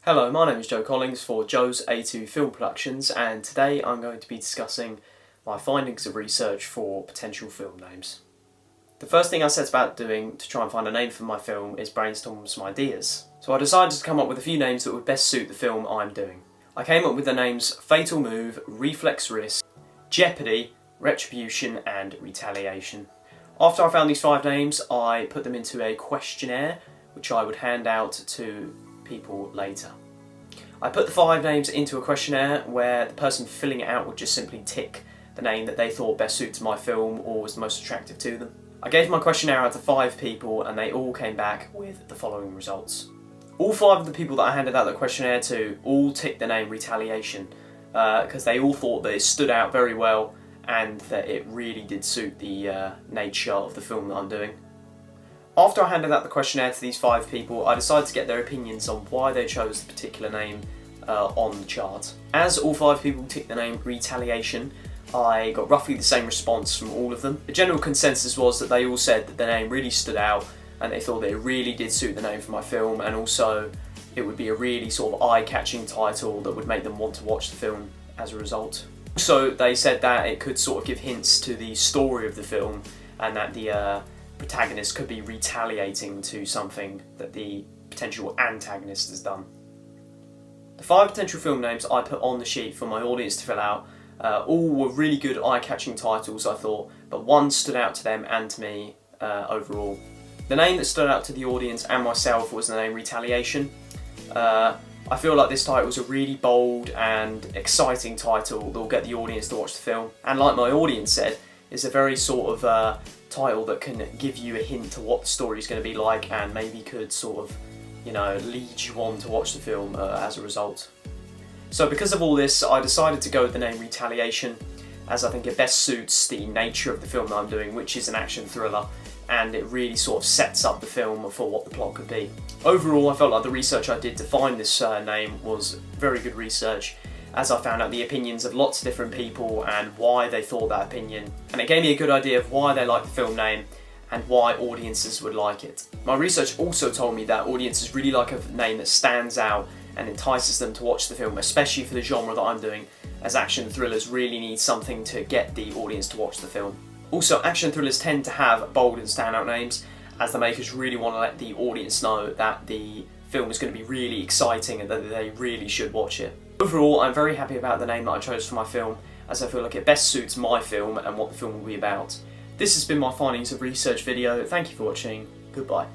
Hello, my name is Joe Collings for Joe's A2 Film Productions, and today I'm going to be discussing my findings of research for potential film names. The first thing I set about doing to try and find a name for my film is brainstorm some ideas. So I decided to come up with a few names that would best suit the film I'm doing. I came up with the names Fatal Move, Reflex Risk, Jeopardy, Retribution and Retaliation. After I found these 5 names, I put them into a questionnaire which I would hand out to people later. I put the 5 names into a questionnaire where the person filling it out would just simply tick the name that they thought best suited my film or was the most attractive to them. I gave my questionnaire out to 5 people and they all came back with the following results. All 5 of the people that I handed out the questionnaire to all ticked the name Retaliation because they all thought that it stood out very well and that it really did suit the nature of the film that I'm doing. After I handed out the questionnaire to these 5 people, I decided to get their opinions on why they chose the particular name on the chart. As all 5 people ticked the name Retaliation, I got roughly the same response from all of them. The general consensus was that they all said that the name really stood out and they thought that it really did suit the name for my film, and also it would be a really sort of eye-catching title that would make them want to watch the film as a result. Also, they said that it could sort of give hints to the story of the film and that the protagonist could be retaliating to something that the potential antagonist has done. The 5 potential film names I put on the sheet for my audience to fill out all were really good eye-catching titles, I thought, but one stood out to them and to me overall. The name that stood out to the audience and myself was the name Retaliation. I feel like this title was a really bold and exciting title that will get the audience to watch the film, and like my audience said, it's a very sort of title that can give you a hint to what the story is going to be like and maybe could sort of, lead you on to watch the film as a result. So because of all this, I decided to go with the name Retaliation, as I think it best suits the nature of the film that I'm doing, which is an action thriller, and it really sort of sets up the film for what the plot could be. Overall, I felt like the research I did to find this name was very good research, as I found out the opinions of lots of different people and why they thought that opinion, and it gave me a good idea of why they liked the film name and why audiences would like it. My research also told me that audiences really like a name that stands out and entices them to watch the film, especially for the genre that I'm doing, as action thrillers really need something to get the audience to watch the film. Also, action thrillers tend to have bold and standout names, as the makers really want to let the audience know that the film is going to be really exciting and that they really should watch it. Overall, I'm very happy about the name that I chose for my film, as I feel like it best suits my film and what the film will be about. This has been my findings of research video. Thank you for watching. Goodbye.